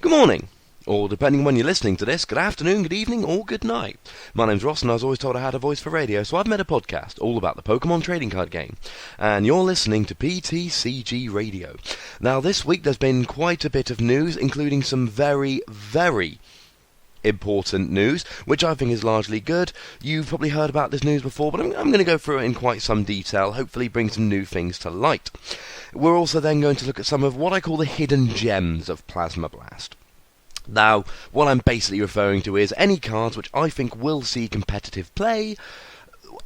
Good morning, or depending on when you're listening to this, good afternoon, good evening, or good night. My name's Ross, and I was always told I had a voice for radio, so I've made a podcast all about the Pokemon trading card game. And you're listening to PTCG Radio. Now, this week there's been quite a bit of news, including some very, very important news, which I think is largely good. You've probably heard about this news before, but I'm going to go through it in quite some detail, hopefully bring some new things to light. We're also then going to look at some of what I call the hidden gems of Plasma Blast. Now, what I'm basically referring to is any cards which I think will see competitive play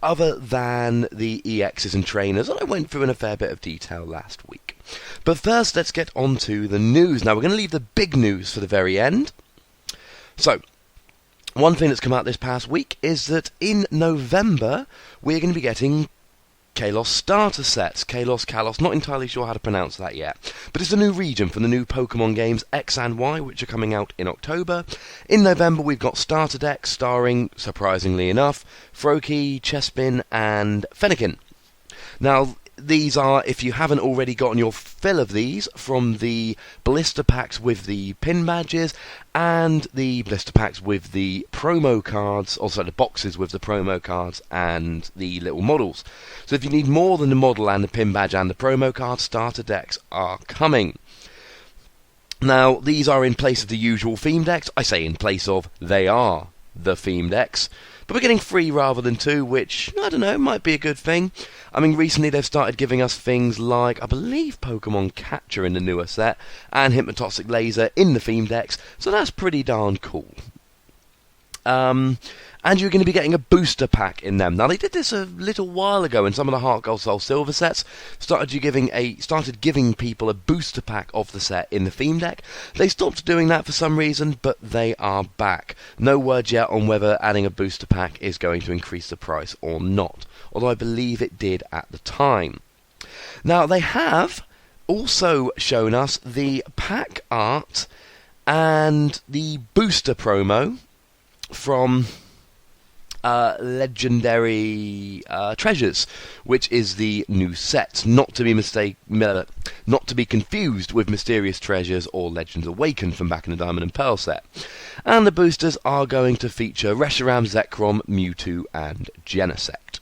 other than the EXs and trainers, and I went through in a fair bit of detail last week. But first, let's get on to the news. Now, we're going to leave the big news for the very end. So, one thing that's come out this past week is that in November, we're going to be getting Kalos starter sets. Kalos, not entirely sure how to pronounce that yet. But it's a new region for the new Pokemon games X and Y, which are coming out in October. In November, we've got starter decks starring, surprisingly enough, Froakie, Chespin, and Fennekin. Now, these are, if you haven't already gotten your fill of these, from the blister packs with the pin badges and the blister packs with the promo cards, also the boxes with the promo cards and the little models. So if you need more than the model and the pin badge and the promo card, starter decks are coming. Now, these are in place of the usual theme decks. I say in place of, they are the theme decks. But we're getting 3 rather than 2, which, I don't know, might be a good thing. I mean, recently they've started giving us things like, I believe, Pokemon Catcher in the newer set, and Hypnotoxic Laser in the theme decks, so that's pretty darn cool. And you're going to be getting a booster pack in them. Now, they did this a little while ago in some of the Heart Gold Soul Silver sets. Started giving people a booster pack of the set in the theme deck. They stopped doing that for some reason, but they are back. No word yet on whether adding a booster pack is going to increase the price or not, although I believe it did at the time. Now, they have also shown us the pack art and the booster promo from Legendary Treasures, which is the new set, not to be confused with Mysterious Treasures or Legends Awakened from back in the Diamond and Pearl set. And the boosters are going to feature Reshiram, Zekrom, Mewtwo, and Genesect.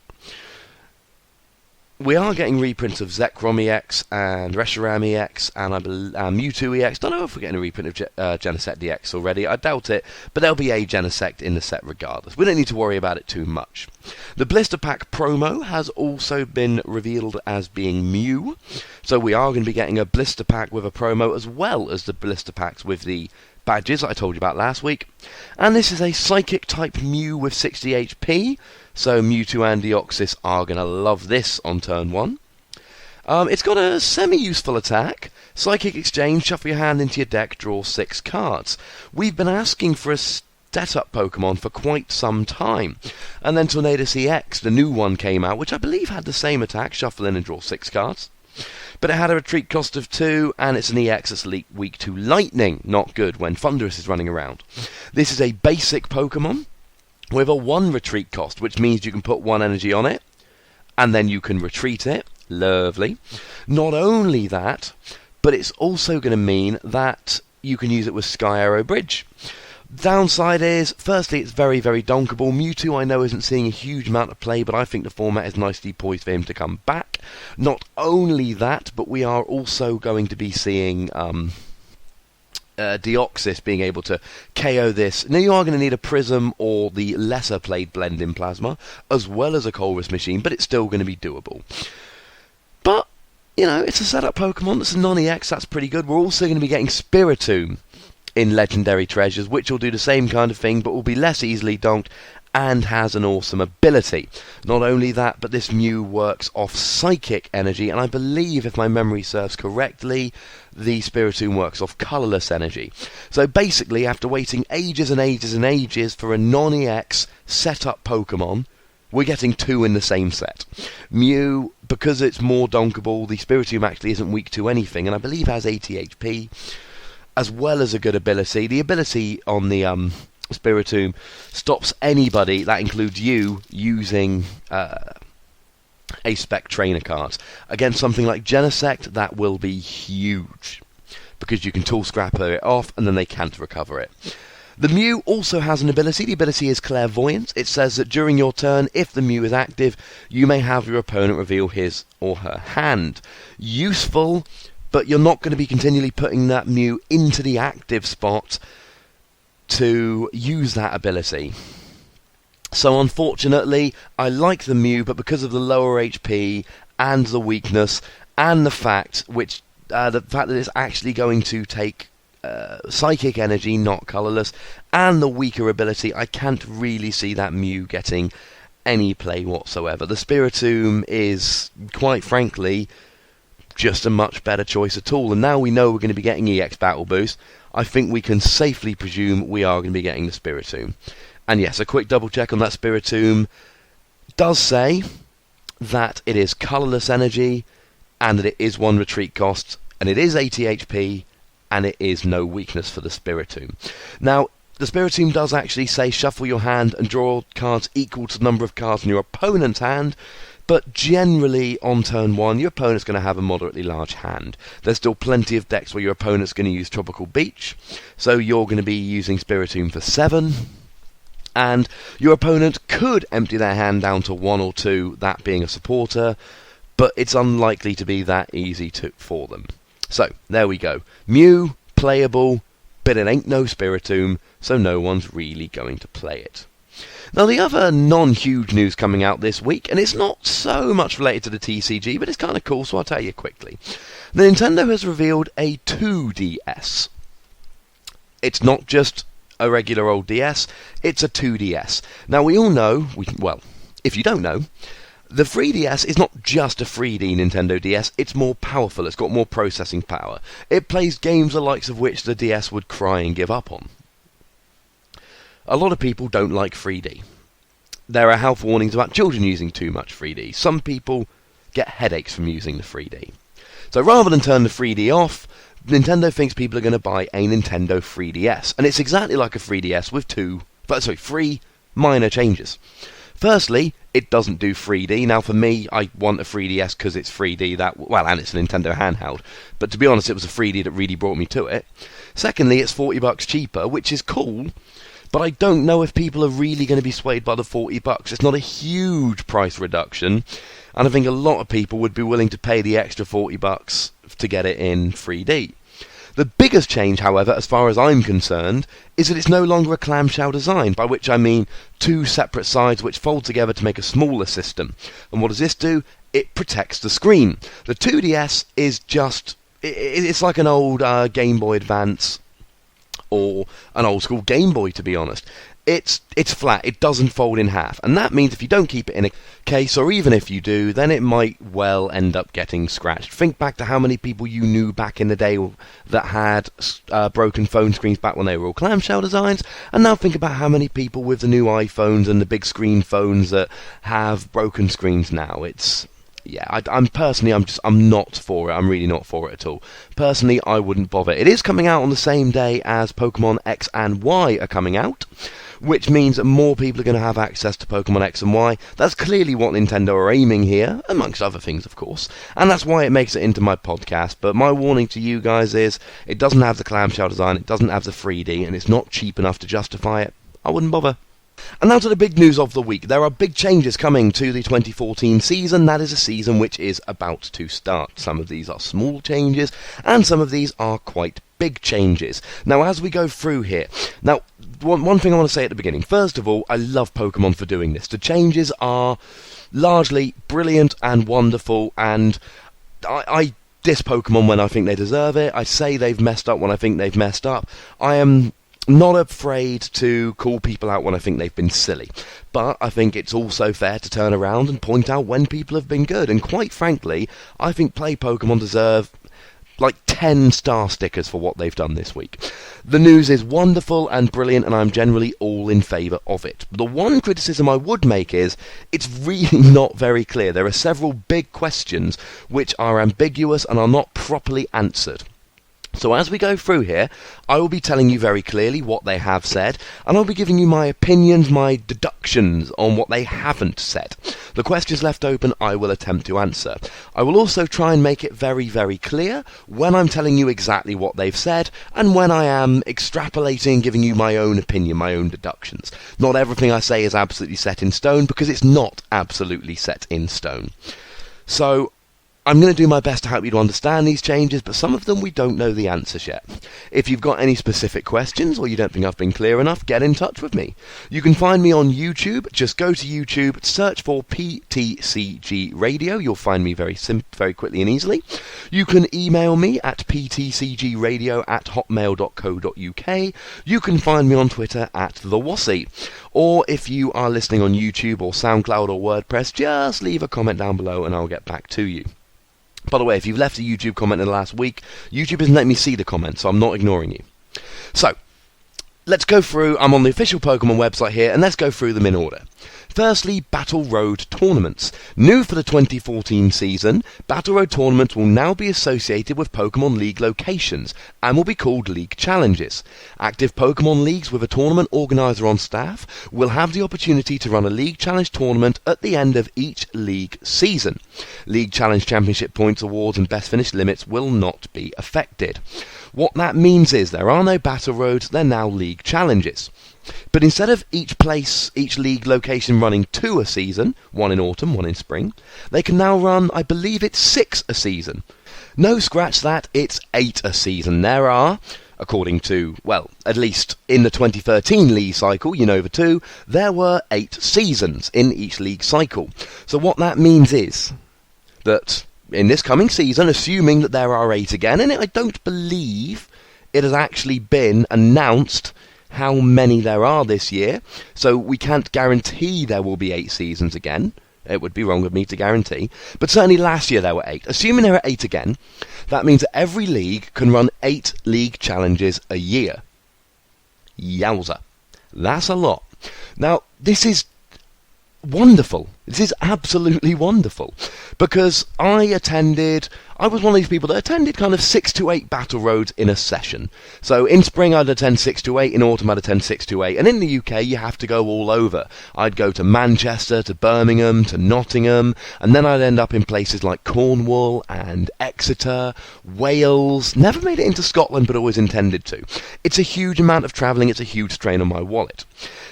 We are getting reprints of Zekrom EX and Reshiram EX and Mewtwo EX. Don't know if we're getting a reprint of Genesect DX already. I doubt it, but there'll be a Genesect in the set regardless. We don't need to worry about it too much. The Blister Pack promo has also been revealed as being Mew, so we are going to be getting a Blister Pack with a promo as well as the Blister Packs with the badges that I told you about last week. And this is a Psychic type Mew with 60 HP. So Mewtwo and Deoxys are going to love this on turn 1. It's got a semi-useful attack. Psychic Exchange, shuffle your hand into your deck, draw 6 cards. We've been asking for a set-up Pokemon for quite some time. And then Tornadus EX, the new one, came out, which I believe had the same attack, shuffle in and draw 6 cards. But it had a retreat cost of 2, and it's an EX that's weak to Lightning. Not good when Thundurus is running around. This is a basic Pokemon with a 1 retreat cost, which means you can put 1 energy on it, and then you can retreat it. Lovely. Not only that, but it's also going to mean that you can use it with Sky Arrow Bridge. Downside is, firstly, it's very, very donkable. Mewtwo, I know, isn't seeing a huge amount of play, but I think the format is nicely poised for him to come back. Not only that, but we are also going to be seeing Deoxys being able to KO this. Now, you are going to need a Prism or the lesser played blend in Plasma, as well as a Colress machine, but it's still going to be doable. But, you know, it's a setup Pokemon that's a non-EX, that's pretty good. We're also going to be getting Spiritomb in Legendary Treasures, which will do the same kind of thing, but will be less easily donked and has an awesome ability. Not only that, but this Mew works off Psychic energy, and I believe, if my memory serves correctly, the Spiritomb works off colourless energy. So basically, after waiting ages and ages and ages for a non-EX set-up Pokemon, we're getting 2 in the same set. Mew, because it's more donkable, the Spiritomb actually isn't weak to anything, and I believe has 80 HP, as well as a good ability. The ability on the Spiritomb stops anybody, that includes you, using A-Spec trainer cards. Against something like Genesect, that will be huge, because you can tool scrapper it off and then they can't recover it. The Mew also has an ability. The ability is Clairvoyance. It says that during your turn, if the Mew is active, you may have your opponent reveal his or her hand. Useful, but you're not going to be continually putting that Mew into the active spot to use that ability. So unfortunately, I like the Mew, but because of the lower HP and the weakness and the fact that it's actually going to take psychic energy, not colourless, and the weaker ability, I can't really see that Mew getting any play whatsoever. The Spiritomb is, quite frankly, just a much better choice at all. And now we know we're going to be getting EX Battle Boost, I think we can safely presume we are going to be getting the Spiritomb. And yes, a quick double check on that Spiritomb does say that it is colourless energy, and that it is 1 retreat cost, and it is 80 HP, and it is no weakness for the Spiritomb. Now, the Spiritomb does actually say shuffle your hand and draw cards equal to the number of cards in your opponent's hand, but generally on turn 1 your opponent's going to have a moderately large hand. There's still plenty of decks where your opponent's going to use Tropical Beach, so you're going to be using Spiritomb for 7, and your opponent could empty their hand down to 1 or 2, that being a supporter, but it's unlikely to be that easy for them. So, there we go. Mew, playable, but it ain't no Spiritomb, so no one's really going to play it. Now, the other non-huge news coming out this week, and it's not so much related to the TCG, but it's kind of cool, so I'll tell you quickly. The Nintendo has revealed a 2DS. It's not just a regular old DS, it's a 2DS. Now, we all know, if you don't know, the 3DS is not just a 3D Nintendo DS, it's more powerful, it's got more processing power. It plays games the likes of which the DS would cry and give up on. A lot of people don't like 3D. There are health warnings about children using too much 3D. Some people get headaches from using the 3D. So rather than turn the 3D off, Nintendo thinks people are going to buy a Nintendo 3DS. And it's exactly like a 3DS with three minor changes. Firstly, it doesn't do 3D. Now, for me, I want a 3DS because it's 3D, and it's a Nintendo handheld. But to be honest, it was a 3D that really brought me to it. Secondly, it's $40 cheaper, which is cool, but I don't know if people are really going to be swayed by the $40. It's not a huge price reduction, and I think a lot of people would be willing to pay the extra $40 to get it in 3D. The biggest change, however, as far as I'm concerned, is that it's no longer a clamshell design, by which I mean 2 separate sides which fold together to make a smaller system. And what does this do? It protects the screen. The 2DS is it's like an old Game Boy Advance, or an old school Game Boy, to be honest. It's flat, it doesn't fold in half, and that means if you don't keep it in a case, or even if you do, then it might well end up getting scratched. Think back to how many people you knew back in the day that had broken phone screens back when they were all clamshell designs, and now think about how many people with the new iPhones and the big screen phones that have broken screens now. I'm not for it. I'm really not for it at all. Personally, I wouldn't bother. It is coming out on the same day as Pokemon X and Y are coming out, which means that more people are going to have access to Pokemon X and Y. That's clearly what Nintendo are aiming here, amongst other things, of course, and that's why it makes it into my podcast. But my warning to you guys is, it doesn't have the clamshell design, it doesn't have the 3D, and it's not cheap enough to justify it. I wouldn't bother. And now to the big news of the week. There are big changes coming to the 2014 season. That is a season which is about to start. Some of these are small changes, and some of these are quite big changes. Now, as we go through here, one thing I want to say at the beginning. First of all, I love Pokemon for doing this. The changes are largely brilliant and wonderful, and I diss Pokemon when I think they deserve it. I say they've messed up when I think they've messed up. I am not afraid to call people out when I think they've been silly, but I think it's also fair to turn around and point out when people have been good, and quite frankly, I think Play Pokemon deserve like 10 star stickers for what they've done this week. The news is wonderful and brilliant, and I'm generally all in favour of it. But the one criticism I would make is, it's really not very clear. There are several big questions which are ambiguous and are not properly answered. So as we go through here, I will be telling you very clearly what they have said, and I'll be giving you my opinions, my deductions on what they haven't said. The questions left open I will attempt to answer. I will also try and make it very, very clear when I'm telling you exactly what they've said and when I am extrapolating and giving you my own opinion, my own deductions. Not everything I say is absolutely set in stone, because it's not absolutely set in stone. So I'm going to do my best to help you to understand these changes, but some of them we don't know the answers yet. If you've got any specific questions or you don't think I've been clear enough, get in touch with me. You can find me on YouTube. Just go to YouTube, search for PTCG Radio. You'll find me very quickly and easily. You can email me at ptcgradio@hotmail.co.uk. You can find me on Twitter at TheWassy. Or if you are listening on YouTube or SoundCloud or WordPress, just leave a comment down below and I'll get back to you. By the way, if you've left a YouTube comment in the last week, YouTube isn't letting me see the comment, so I'm not ignoring you. So, let's go through. I'm on the official Pokemon website here, and let's go through them in order. Firstly, Battle Road tournaments. New for the 2014 season, Battle Road tournaments will now be associated with Pokemon League locations and will be called League Challenges. Active Pokemon Leagues with a tournament organiser on staff will have the opportunity to run a League Challenge tournament at the end of each league season. League Challenge Championship points awards and best finish limits will not be affected. What that means is there are no Battle Roads, they're now League Challenges. But instead of each league location running 2 a season, 1 in autumn, 1 in spring, they can now run, I believe it's 6 a season. No, scratch that, it's 8 a season. There are, according to, well, at least in the 2013 league cycle, Unova 2, there were 8 seasons in each league cycle. So what that means is that in this coming season, assuming that there are 8 again, and I don't believe it has actually been announced how many there are this year, so we can't guarantee there will be 8 seasons again. It would be wrong of me to guarantee, but certainly last year there were 8. Assuming there are 8 again, that means that every league can run 8 league challenges a year. Yowza. That's a lot. Now, this is wonderful. This is absolutely wonderful, because I was one of these people that attended kind of 6 to 8 Battle Roads in a session. So in spring I'd attend 6 to 8, in autumn I'd attend 6 to 8, and in the UK you have to go all over. I'd go to Manchester, to Birmingham, to Nottingham, and then I'd end up in places like Cornwall and Exeter, Wales. Never made it into Scotland, but always intended to. It's a huge amount of travelling, it's a huge strain on my wallet.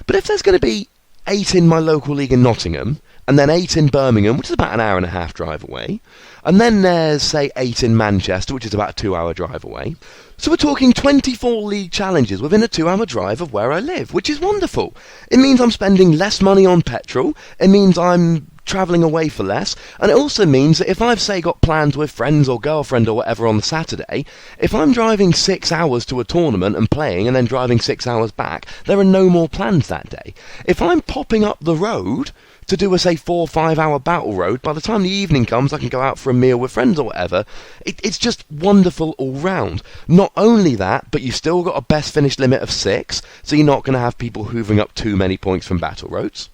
But if there's going to be 8 in my local league in Nottingham, and then 8 in Birmingham, which is about an hour and a half drive away, and then there's, say, 8 in Manchester, which is about a 2-hour drive away. So we're talking 24 league challenges within a 2-hour drive of where I live, which is wonderful. It means I'm spending less money on petrol, it means I'm travelling away for less, and it also means that if I've, say, got plans with friends or girlfriend or whatever on the Saturday, if I'm driving 6 hours to a tournament and playing and then driving 6 hours back, there are no more plans that day. If I'm popping up the road to do a, say, 4 or 5 hour battle road, by the time the evening comes I can go out for a meal with friends or whatever. It's just wonderful all round. Not only that, but you've still got a best finish limit of 6, so you're not going to have people hoovering up too many points from battle roads.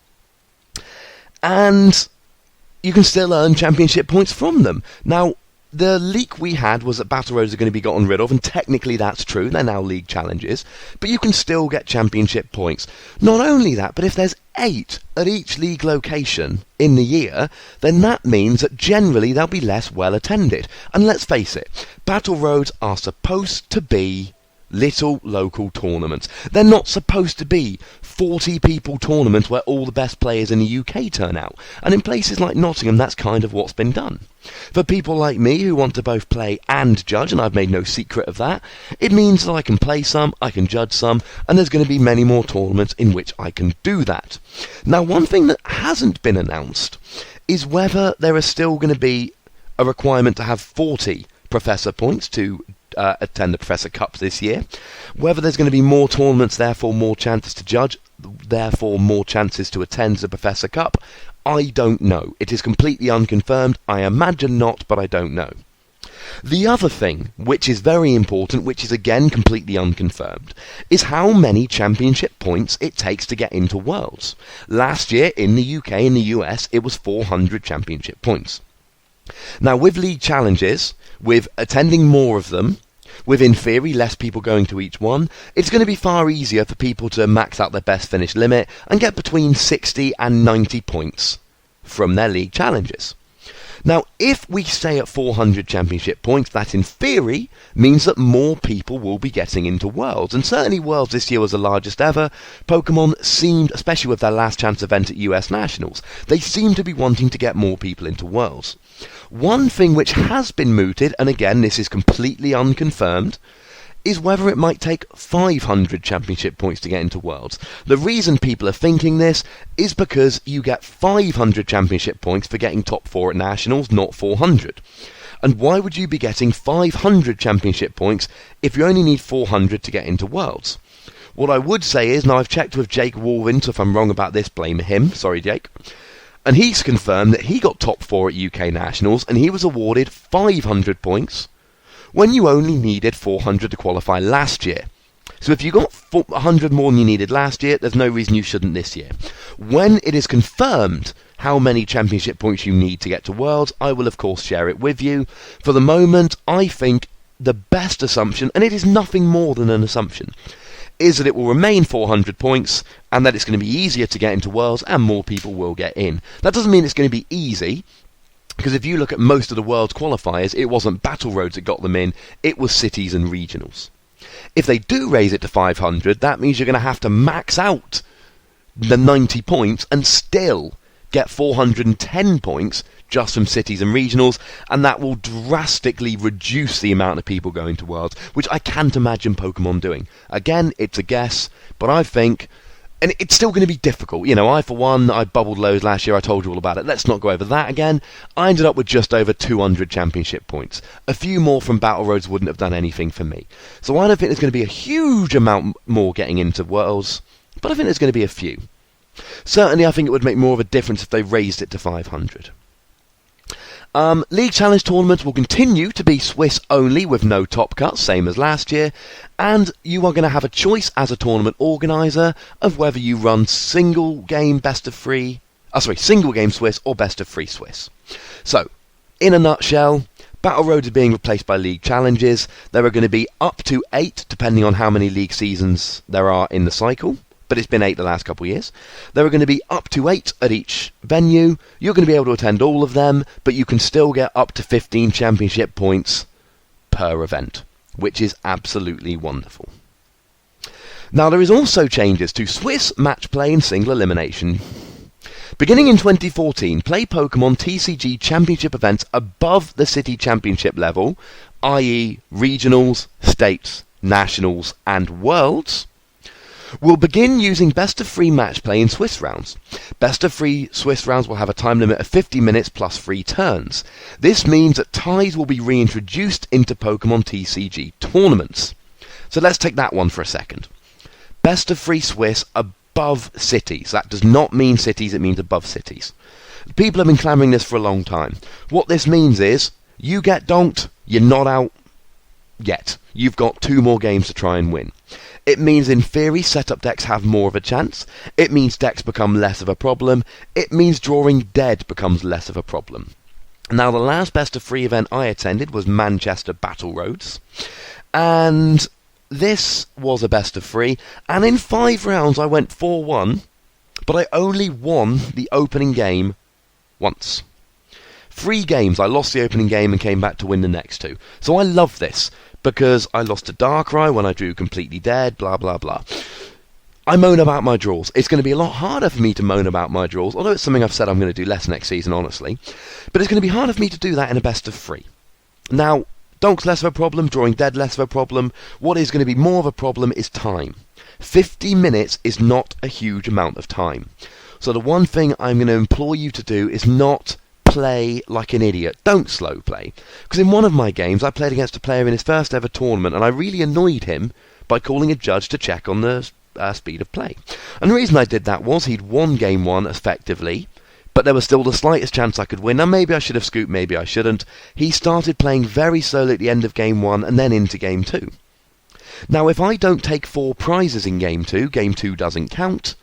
And you can still earn championship points from them. Now, the leak we had was that Battle Roads are going to be gotten rid of, and technically that's true, they're now league challenges, but you can still get championship points. Not only that, but if there's 8 at each league location in the year, then that means that generally they'll be less well attended. And let's face it, Battle Roads are supposed to be little local tournaments. They're not supposed to be 40 people tournaments where all the best players in the UK turn out. And in places like Nottingham, that's kind of what's been done. For people like me who want to both play and judge, and I've made no secret of that, it means that I can play some, I can judge some, and there's going to be many more tournaments in which I can do that. Now, one thing that hasn't been announced is whether there is still going to be a requirement to have 40 Professor points to attend the Professor Cups this year. Whether there's going to be more tournaments, therefore more chances to judge, therefore more chances to attend the Professor Cup, I don't know. It is completely unconfirmed. I imagine not, but I don't know. The other thing, which is very important, which is again completely unconfirmed, is how many championship points it takes to get into Worlds. Last year in the UK and the US, it was 400 championship points. Now, with League Challenges, with attending more of them, with in theory less people going to each one, it's going to be far easier for people to max out their best finish limit and get between 60 and 90 points from their league challenges. Now, if we stay at 400 championship points, that in theory means that more people will be getting into Worlds. And certainly Worlds this year was the largest ever. Pokemon seemed, especially with their last chance event at US Nationals, they seem to be wanting to get more people into Worlds. One thing which has been mooted, and again this is completely unconfirmed, is whether it might take 500 championship points to get into Worlds. The reason people are thinking this is because you get 500 championship points for getting top 4 at Nationals, not 400. And why would you be getting 500 championship points if you only need 400 to get into Worlds? What I would say is, now I've checked with Jake Warwin, so if I'm wrong about this, blame him. Sorry, Jake. And he's confirmed that he got top 4 at UK Nationals, and he was awarded 500 points when you only needed 400 to qualify last year. So if you got 100 more than you needed last year, there's no reason you shouldn't this year. When it is confirmed how many championship points you need to get to Worlds, I will of course share it with you. For the moment, I think the best assumption, and it is nothing more than an assumption, is that it will remain 400 points and that it's going to be easier to get into Worlds and more people will get in. That doesn't mean it's going to be easy, because if you look at most of the World's qualifiers, it wasn't Battle Roads that got them in, it was cities and regionals. If they do raise it to 500, that means you're going to have to max out the 90 points and still get 410 points just from cities and regionals, and that will drastically reduce the amount of people going to Worlds, which I can't imagine Pokemon doing. Again, it's a guess, but I think... And it's still going to be difficult. You know, I, for one, I bubbled loads last year. I told you all about it. Let's not go over that again. I ended up with just over 200 championship points. A few more from Battle Roads wouldn't have done anything for me. So I don't think there's going to be a huge amount more getting into Worlds, but I think there's going to be a few. Certainly, I think it would make more of a difference if they raised it to 500. League Challenge tournaments will continue to be Swiss only with no top cuts, same as last year, and you are going to have a choice as a tournament organiser of whether you run single game Swiss or best of 3 Swiss. So, in a nutshell, Battle Roads are being replaced by League Challenges. There are going to be up to 8, depending on how many league seasons there are in the cycle. But it's been 8 the last couple of years. There are going to be up to 8 at each venue. You're going to be able to attend all of them, but you can still get up to 15 championship points per event, which is absolutely wonderful. Now, there is also changes to Swiss match play and single elimination. Beginning in 2014, play Pokemon TCG Championship events above the City Championship level, i.e. Regionals, States, Nationals, and Worlds, will begin using best of 3 match play in Swiss rounds. Best of 3 Swiss rounds will have a time limit of 50 minutes plus 3 turns. This means that ties will be reintroduced into Pokemon TCG tournaments. So let's take that one for a second. Best of 3 Swiss above cities. That does not mean cities, it means above cities. People have been clamouring this for a long time. What this means is, you get donked, you're not out yet. You've got 2 more games to try and win. It means in theory setup decks have more of a chance. It means decks become less of a problem. It means drawing dead becomes less of a problem. Now, the last best of 3 event I attended was Manchester Battle Roads, and this was a best of 3, and in 5 rounds I went 4-1, but I only won the opening game once. 3 games I lost the opening game and came back to win the next 2. So I love this, because I lost to Darkrai when I drew completely dead, blah blah blah. I moan about my draws. It's going to be a lot harder for me to moan about my draws, although it's something I've said I'm going to do less next season, honestly. But it's going to be harder for me to do that in a best of 3. Now, donk's less of a problem, drawing dead less of a problem. What is going to be more of a problem is time. 50 minutes is not a huge amount of time. So the one thing I'm going to implore you to do is not play like an idiot. Don't slow play. Because in one of my games, I played against a player in his first ever tournament, and I really annoyed him by calling a judge to check on the speed of play. And the reason I did that was he'd won game 1 effectively, but there was still the slightest chance I could win. Now, maybe I should have scooped, maybe I shouldn't. He started playing very slowly at the end of game 1 and then into game 2. Now, if I don't take 4 prizes in game 2 doesn't count.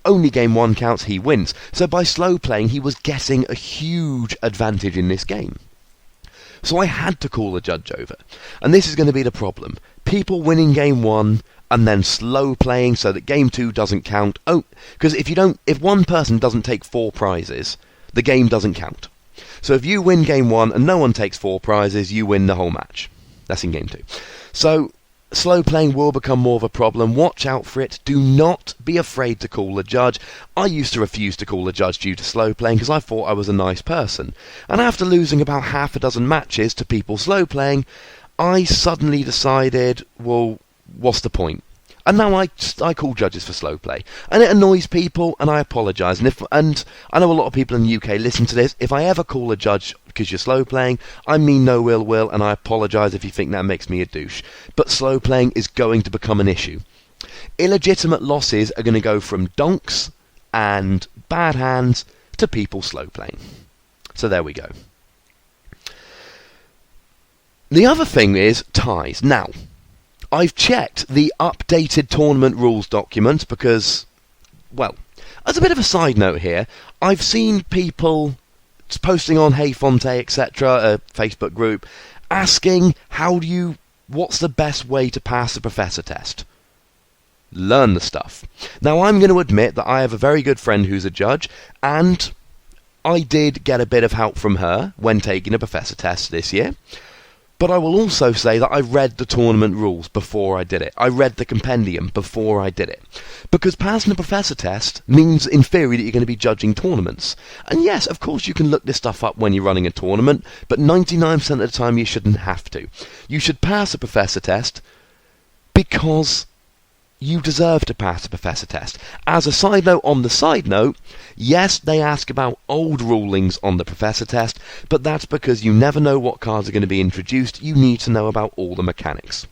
Only game 1 counts, he wins. So by slow playing, he was getting a huge advantage in this game. So I had to call the judge over. And this is going to be the problem. People winning game 1 and then slow playing so that game 2 doesn't count. Oh, because if one person doesn't take 4 prizes, the game doesn't count. So if you win game 1 and no one takes 4 prizes, you win the whole match. That's in game 2. So slow playing will become more of a problem. Watch out for it. Do not be afraid to call a judge. I used to refuse to call a judge due to slow playing because I thought I was a nice person. And after losing about half a dozen matches to people slow playing, I suddenly decided, well, what's the point? And now I call judges for slow play. And it annoys people, and I apologise. And I know a lot of people in the UK listen to this. If I ever call a judge because you're slow playing, I mean no ill will, and I apologise if you think that makes me a douche. But slow playing is going to become an issue. Illegitimate losses are going to go from donks and bad hands to people slow playing. So there we go. The other thing is ties. Now, I've checked the updated tournament rules document because, well, as a bit of a side note here, I've seen people posting on Hey Fonte, etc., a Facebook group, asking what's the best way to pass the professor test? Learn the stuff. Now, I'm going to admit that I have a very good friend who's a judge, and I did get a bit of help from her when taking a professor test this year. But I will also say that I read the tournament rules before I did it. I read the compendium before I did it. Because passing the professor test means, in theory, that you're going to be judging tournaments. And yes, of course you can look this stuff up when you're running a tournament, but 99% of the time you shouldn't have to. You should pass a professor test because you deserve to pass the professor test. As a side note on the side note, yes, they ask about old rulings on the professor test, but that's because you never know what cards are going to be introduced. You need to know about all the mechanics.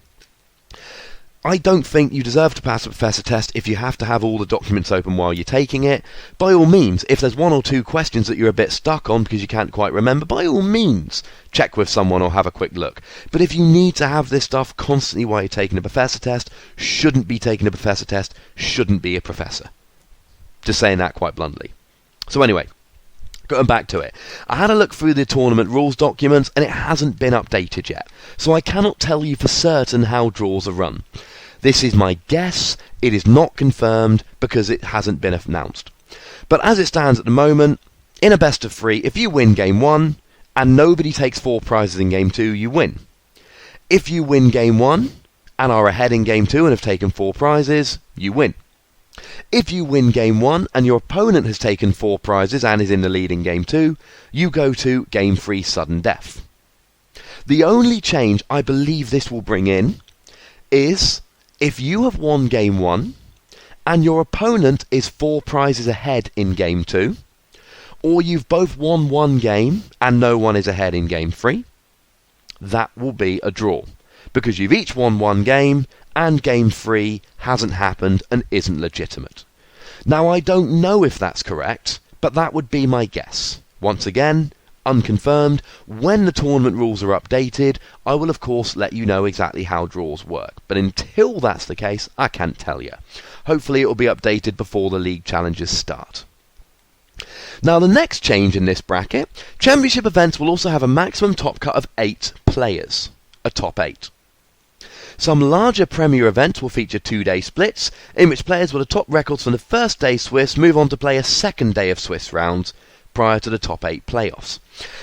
I don't think you deserve to pass the professor test if you have to have all the documents open while you're taking it. By all means, if there's 1 or 2 questions that you're a bit stuck on because you can't quite remember, by all means, check with someone or have a quick look. But if you need to have this stuff constantly while you're taking a professor test, shouldn't be taking a professor test, shouldn't be a professor. Just saying that quite bluntly. So anyway, going back to it, I had a look through the tournament rules documents and it hasn't been updated yet. So I cannot tell you for certain how draws are run. This is my guess. It is not confirmed because it hasn't been announced. But as it stands at the moment, in a best of 3, if you win game 1 and nobody takes 4 prizes in game 2, you win. If you win game 1 and are ahead in game 2 and have taken 4 prizes, you win. If you win game 1 and your opponent has taken 4 prizes and is in the lead in game 2, you go to game 3 sudden death. The only change I believe this will bring in is if you have won game 1 and your opponent is 4 prizes ahead in game 2, or you've both won 1 game and no one is ahead in game 3, that will be a draw. Because you've each won 1 game and game 3 hasn't happened and isn't legitimate. Now, I don't know if that's correct, but that would be my guess. Once again, unconfirmed. When the tournament rules are updated, I will of course let you know exactly how draws work. But until that's the case, I can't tell you. Hopefully it will be updated before the league challenges start. Now, the next change in this bracket, championship events will also have a maximum top cut of 8 players. A top 8. Some larger Premier events will feature 2-day splits, in which players with the top records from the first day Swiss move on to play a second day of Swiss rounds prior to the top 8 playoffs.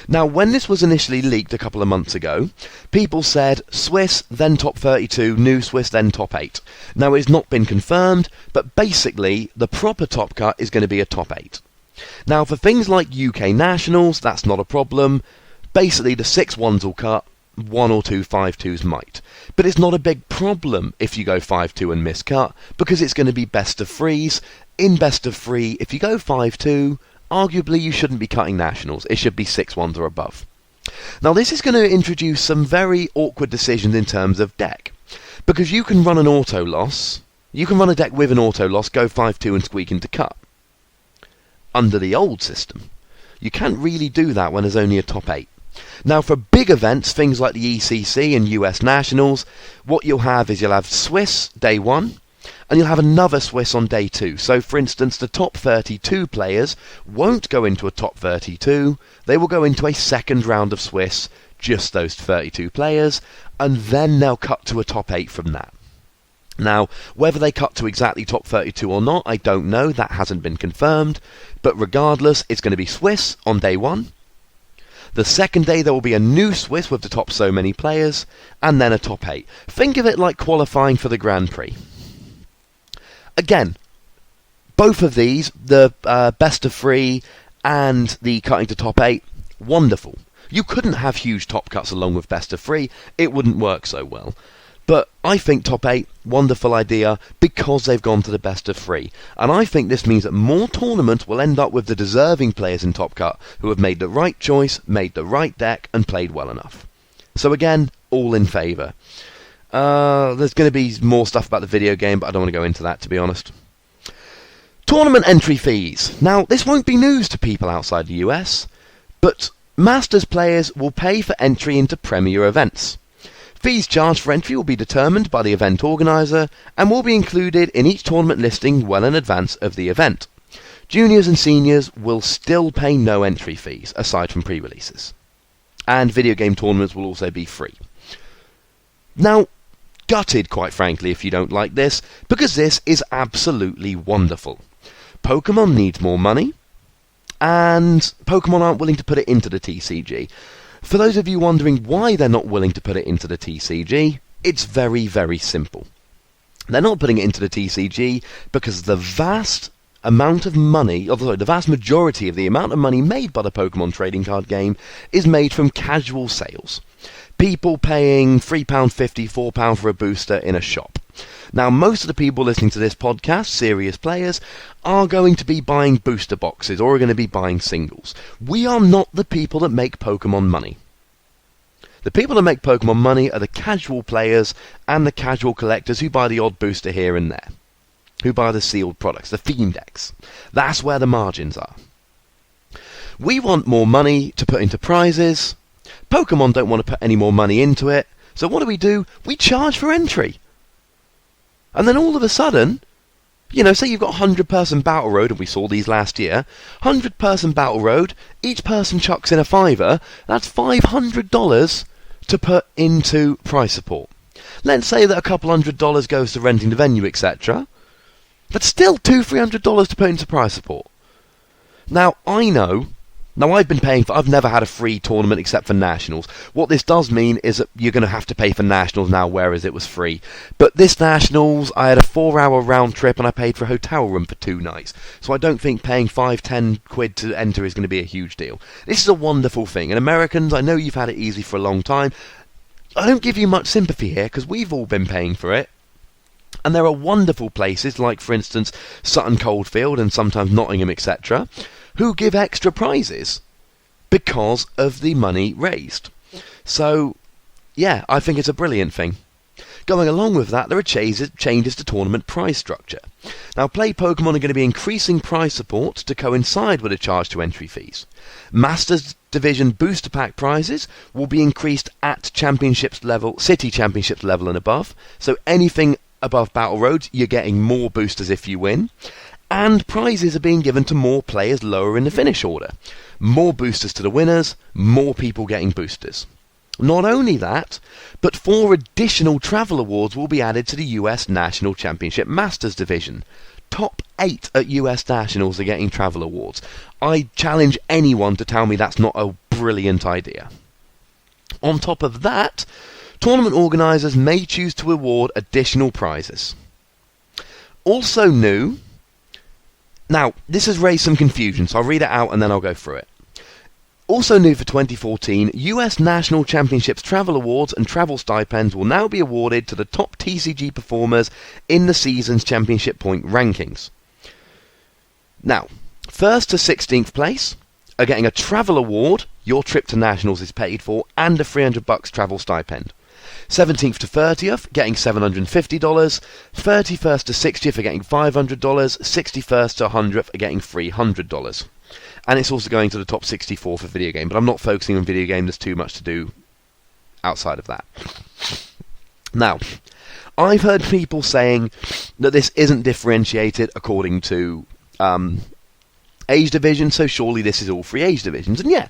Now, when this was initially leaked a couple of months ago, people said Swiss, then top 32, new Swiss, then top 8. Now, it's not been confirmed, but basically, the proper top cut is going to be a top 8. Now, for things like UK Nationals, that's not a problem. Basically, the 6-1s will cut, 1 or 2 5-2s might. But it's not a big problem if you go 5-2 and miss cut, because it's going to be best of 3s. In best of 3, if you go 5-2, arguably you shouldn't be cutting Nationals. It should be 6-1s or above. Now, this is going to introduce some very awkward decisions in terms of deck. Because you can run an auto loss, you can run a deck with an auto loss, go 5-2 and squeak into cut. Under the old system, you can't really do that when there's only a top 8. Now, for big events, things like the ECC and US Nationals, what you'll have is you'll have Swiss day 1, and you'll have another Swiss on day 2. So, for instance, the top 32 players won't go into a top 32, they will go into a second round of Swiss, just those 32 players, and then they'll cut to a top 8 from that. Now, whether they cut to exactly top 32 or not, I don't know. That hasn't been confirmed. But regardless, it's going to be Swiss on day 1. The second day there will be a new Swiss with the top so many players, and then a top 8. Think of it like qualifying for the Grand Prix. Again, both of these, the best of 3 and the cutting to top 8, wonderful. You couldn't have huge top cuts along with best of 3, it wouldn't work so well. But I think top 8, wonderful idea, because they've gone to the best of 3. And I think this means that more tournaments will end up with the deserving players in Top Cut who have made the right choice, made the right deck, and played well enough. So again, all in favour. There's going to be more stuff about the video game, but I don't want to go into that, to be honest. Tournament entry fees. Now, this won't be news to people outside the US, but Masters players will pay for entry into Premier events. Fees charged for entry will be determined by the event organiser and will be included in each tournament listing well in advance of the event. Juniors and seniors will still pay no entry fees, aside from pre-releases. And video game tournaments will also be free. Now, gutted, quite frankly, if you don't like this, because this is absolutely wonderful. Pokemon needs more money, and Pokemon aren't willing to put it into the TCG. For those of you wondering why they're not willing to put it into the TCG, it's very, very simple. They're not putting it into the TCG because the vast amount of money, the vast majority of the amount of money made by the Pokemon trading card game is made from casual sales. People paying £3.50, £4 for a booster in a shop. Now, most of the people listening to this podcast, serious players, are going to be buying booster boxes or are going to be buying singles. We are not the people that make Pokemon money. The people that make Pokemon money are the casual players and the casual collectors who buy the odd booster here and there, who buy the sealed products, the theme decks. That's where the margins are. We want more money to put into prizes. Pokemon don't want to put any more money into it. So what do? We charge for entry. And then all of a sudden, say you've got 100-person Battle Road, and we saw these last year, 100-person Battle Road, each person chucks in a $5, that's $500 to put into prize support. Let's say that a couple $100 goes to renting the venue, etc. That's still $200-300 to put into prize support. Now, I've been paying I've never had a free tournament except for Nationals. What this does mean is that you're going to have to pay for Nationals now, whereas it was free. But this Nationals, I had a 4-hour round trip and I paid for a hotel room for 2 nights. So I don't think paying £5-10 to enter is going to be a huge deal. This is a wonderful thing. And Americans, I know you've had it easy for a long time. I don't give you much sympathy here, because we've all been paying for it. And there are wonderful places, like, for instance, Sutton Coldfield and sometimes Nottingham, etc., who give extra prizes because of the money raised. So, yeah, I think it's a brilliant thing. Going along with that, there are changes to tournament prize structure. Now, Play Pokemon are going to be increasing prize support to coincide with a charge to entry fees. Masters Division booster pack prizes will be increased at championships level, city championships level and above. So anything above Battle Roads, you're getting more boosters if you win. And prizes are being given to more players lower in the finish order. More boosters to the winners, more people getting boosters. Not only that, but 4 additional travel awards will be added to the US National Championship Masters Division. Top 8 at US Nationals are getting travel awards. I challenge anyone to tell me that's not a brilliant idea. On top of that, tournament organisers may choose to award additional prizes. Also new... Now, this has raised some confusion, so I'll read it out and then I'll go through it. Also new for 2014, US National Championships Travel Awards and travel stipends will now be awarded to the top TCG performers in the season's championship point rankings. Now, 1st to 16th place are getting a travel award, your trip to Nationals is paid for, and a $300 travel stipend. 17th to 30th, getting $750, 31st to 60th are getting $500, 61st to 100th are getting $300. And it's also going to the top 64 for video game, but I'm not focusing on video game, there's too much to do outside of that. Now, I've heard people saying that this isn't differentiated according to age division, so surely this is all 3 age divisions. And yeah,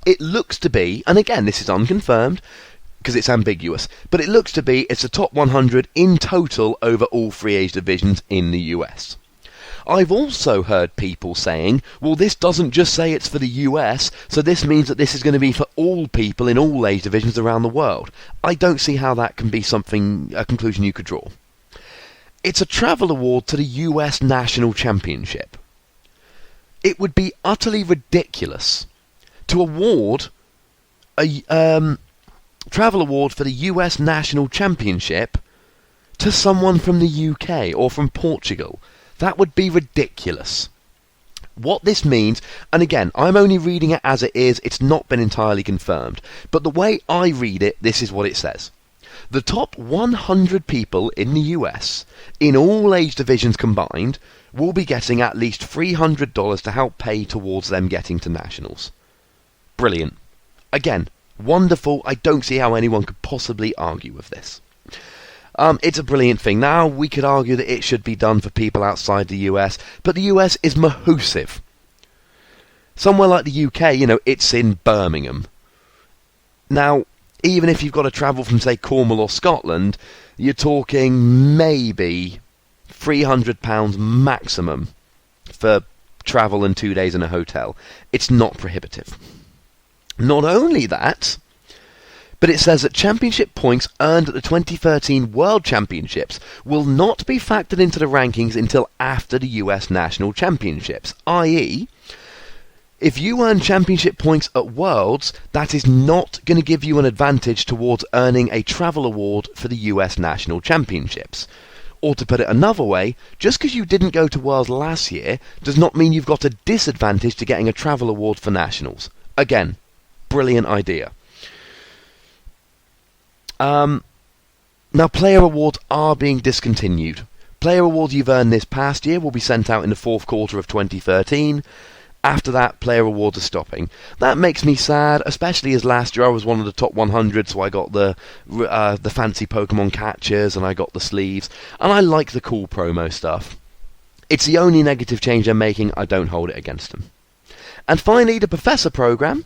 it looks to be, and again, this is unconfirmed, because it's ambiguous, but it looks to be it's the top 100 in total over all free age divisions in the US. I've also heard people saying, well, this doesn't just say it's for the US, so this means that this is going to be for all people in all age divisions around the world. I don't see how that can be a conclusion you could draw. It's a travel award to the US National Championship. It would be utterly ridiculous to award a travel award for the US National Championship to someone from the UK or from Portugal. That would be ridiculous. What this means, and again, I'm only reading it as it is, it's not been entirely confirmed, but the way I read it, this is what it says. The top 100 people in the US, in all age divisions combined, will be getting at least $300 to help pay towards them getting to nationals. Brilliant. Again, wonderful. I don't see how anyone could possibly argue with this. It's a brilliant thing. Now, we could argue that it should be done for people outside the US, but the US is massive. Somewhere like the UK, it's in Birmingham. Now, even if you've got to travel from, say, Cornwall or Scotland, you're talking maybe £300 maximum for travel and 2 days in a hotel. It's not prohibitive. Not only that, but it says that championship points earned at the 2013 World Championships will not be factored into the rankings until after the US National Championships, i.e., if you earn championship points at Worlds, that is not going to give you an advantage towards earning a travel award for the US National Championships. Or to put it another way, just because you didn't go to Worlds last year does not mean you've got a disadvantage to getting a travel award for Nationals. Again, brilliant idea. Now, player awards are being discontinued. Player awards you've earned this past year will be sent out in the fourth quarter of 2013. After that, player awards are stopping. That makes me sad, especially as last year I was one of the top 100, so I got the fancy Pokemon catchers and I got the sleeves, and I like the cool promo stuff. It's the only negative change they're making. I don't hold it against them. And finally, the Professor program.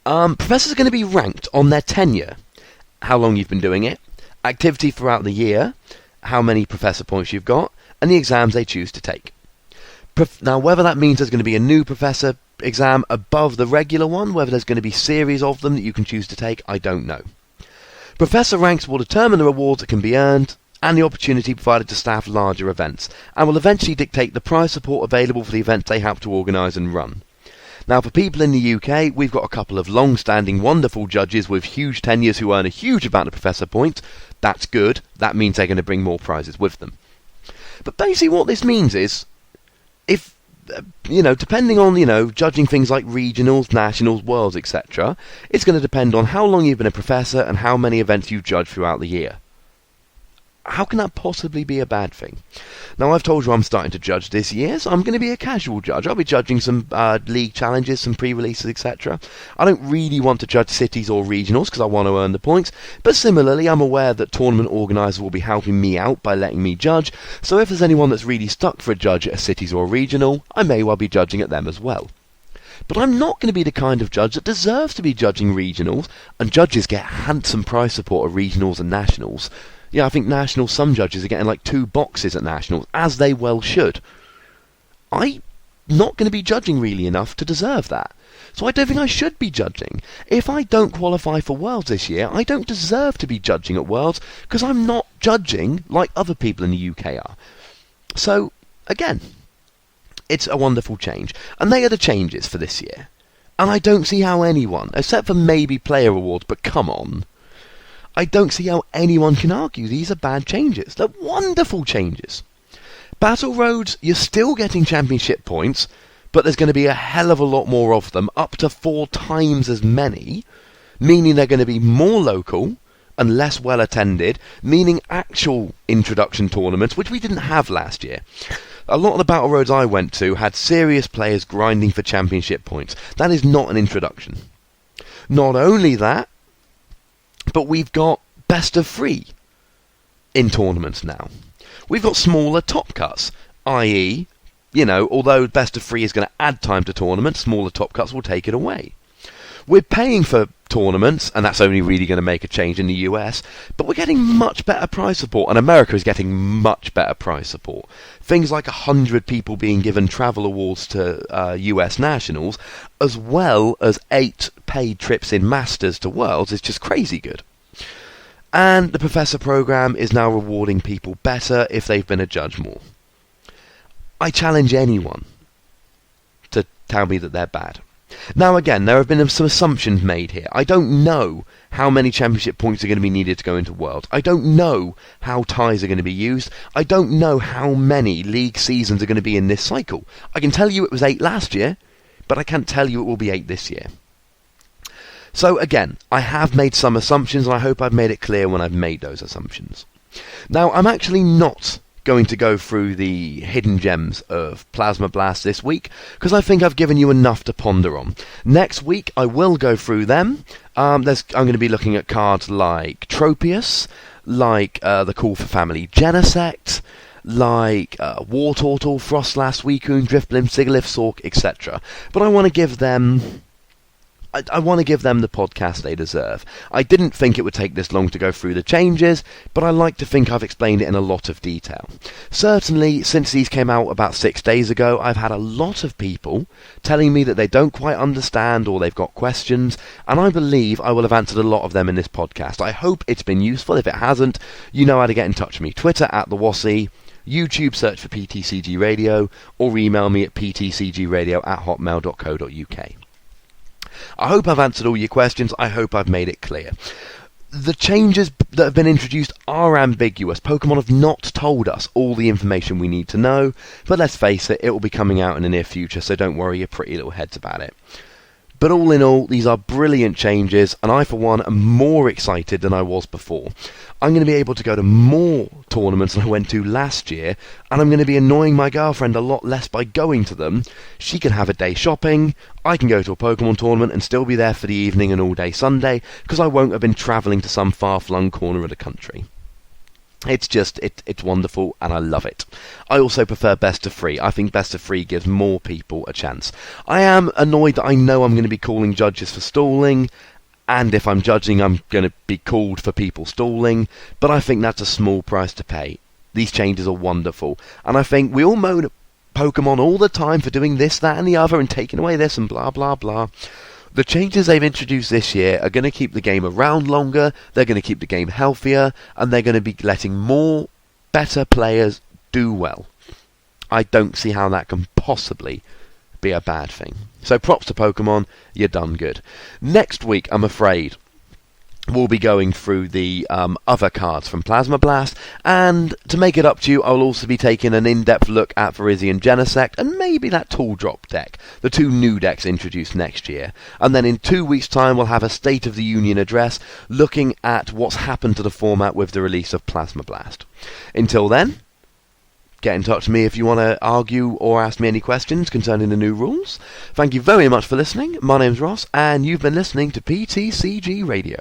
Professors are going to be ranked on their tenure. How long you've been doing it, activity throughout the year, how many Professor points you've got, and the exams they choose to take. Now, whether that means there's going to be a new Professor exam above the regular one, whether there's going to be series of them that you can choose to take, I don't know. Professor ranks will determine the rewards that can be earned and the opportunity provided to staff larger events, and will eventually dictate the prize support available for the events they help to organise and run. Now, for people in the UK, we've got a couple of long-standing, wonderful judges with huge tenures who earn a huge amount of Professor points. That's good. That means they're going to bring more prizes with them. But basically what this means is, if, depending on, judging things like regionals, nationals, worlds, etc., it's going to depend on how long you've been a professor and how many events you've judged throughout the year. How can that possibly be a bad thing? Now, I've told you I'm starting to judge this year, so I'm going to be a casual judge. I'll be judging some league challenges, some pre-releases, etc. I don't really want to judge cities or regionals because I want to earn the points, but similarly, I'm aware that tournament organisers will be helping me out by letting me judge, so if there's anyone that's really stuck for a judge at a cities or regional, I may well be judging at them as well. But I'm not going to be the kind of judge that deserves to be judging regionals, and judges get handsome prize support at regionals and nationals. Yeah, I think nationals, some judges are getting like 2 boxes at nationals, as they well should. I'm not going to be judging really enough to deserve that. So I don't think I should be judging. If I don't qualify for Worlds this year, I don't deserve to be judging at Worlds, because I'm not judging like other people in the UK are. So, again, it's a wonderful change. And they are the changes for this year. And I don't see how anyone, except for maybe player awards, but come on, I don't see how anyone can argue these are bad changes. They're wonderful changes. Battle Roads, you're still getting championship points, but there's going to be a hell of a lot more of them, up to 4 times as many, meaning they're going to be more local and less well attended, meaning actual introduction tournaments, which we didn't have last year. A lot of the Battle Roads I went to had serious players grinding for championship points. That is not an introduction. Not only that, but we've got best of 3 in tournaments now. We've got smaller top cuts, i.e., although best of 3 is going to add time to tournaments, smaller top cuts will take it away. We're paying for tournaments, and that's only really going to make a change in the US, but we're getting much better prize support, and America is getting much better prize support. Things like 100 people being given travel awards to US nationals, as well as 8 paid trips in Masters to Worlds, is just crazy good. And the Professor program is now rewarding people better if they've been a judge more. I challenge anyone to tell me that they're bad. Now again, there have been some assumptions made here. I don't know how many championship points are going to be needed to go into Worlds. I don't know how ties are going to be used. I don't know how many league seasons are going to be in this cycle. I can tell you it was 8 last year, but I can't tell you it will be 8 this year. So again, I have made some assumptions, and I hope I've made it clear when I've made those assumptions. Now, I'm actually not going to go through the hidden gems of Plasma Blast this week, because I think I've given you enough to ponder on. Next week I will go through them. I'm going to be looking at cards like Tropius, like the Call for Family Genesect, like War Turtle, Frostlass, Suicune, Drifblim, Sigilyph, Sork, etc. But I want to give them I want to give them the podcast they deserve. I didn't think it would take this long to go through the changes, but I like to think I've explained it in a lot of detail. Certainly, since these came out about 6 days ago, I've had a lot of people telling me that they don't quite understand or they've got questions, and I believe I will have answered a lot of them in this podcast. I hope it's been useful. If it hasn't, you know how to get in touch with me. Twitter @TheWassy, YouTube search for PTCG Radio, or email me at ptcgradio@hotmail.co.uk. I hope I've answered all your questions. I hope I've made it clear. The changes that have been introduced are ambiguous. Pokemon have not told us all the information we need to know, but let's face it, it will be coming out in the near future, so don't worry your pretty little heads about it. But all in all, these are brilliant changes, and I, for one, am more excited than I was before. I'm going to be able to go to more tournaments than I went to last year, and I'm going to be annoying my girlfriend a lot less by going to them. She can have a day shopping, I can go to a Pokemon tournament and still be there for the evening and all day Sunday, because I won't have been travelling to some far-flung corner of the country. It's wonderful, and I love it. I also prefer Best of 3. I think Best of 3 gives more people a chance. I am annoyed that I know I'm going to be calling judges for stalling, and if I'm judging, I'm going to be called for people stalling, but I think that's a small price to pay. These changes are wonderful, and I think we all moan at Pokemon all the time for doing this, that, and the other, and taking away this, and blah, blah, blah. The changes they've introduced this year are going to keep the game around longer, they're going to keep the game healthier, and they're going to be letting more better players do well. I don't see how that can possibly be a bad thing. So props to Pokemon, you're done good. Next week, I'm afraid, we'll be going through the other cards from Plasma Blast, and to make it up to you, I'll also be taking an in-depth look at Virizion Genesect and maybe that Tool Drop deck, the 2 new decks introduced next year. And then in 2 weeks' time, we'll have a State of the Union address looking at what's happened to the format with the release of Plasma Blast. Until then, get in touch with me if you want to argue or ask me any questions concerning the new rules. Thank you very much for listening. My name's Ross, and you've been listening to PTCG Radio.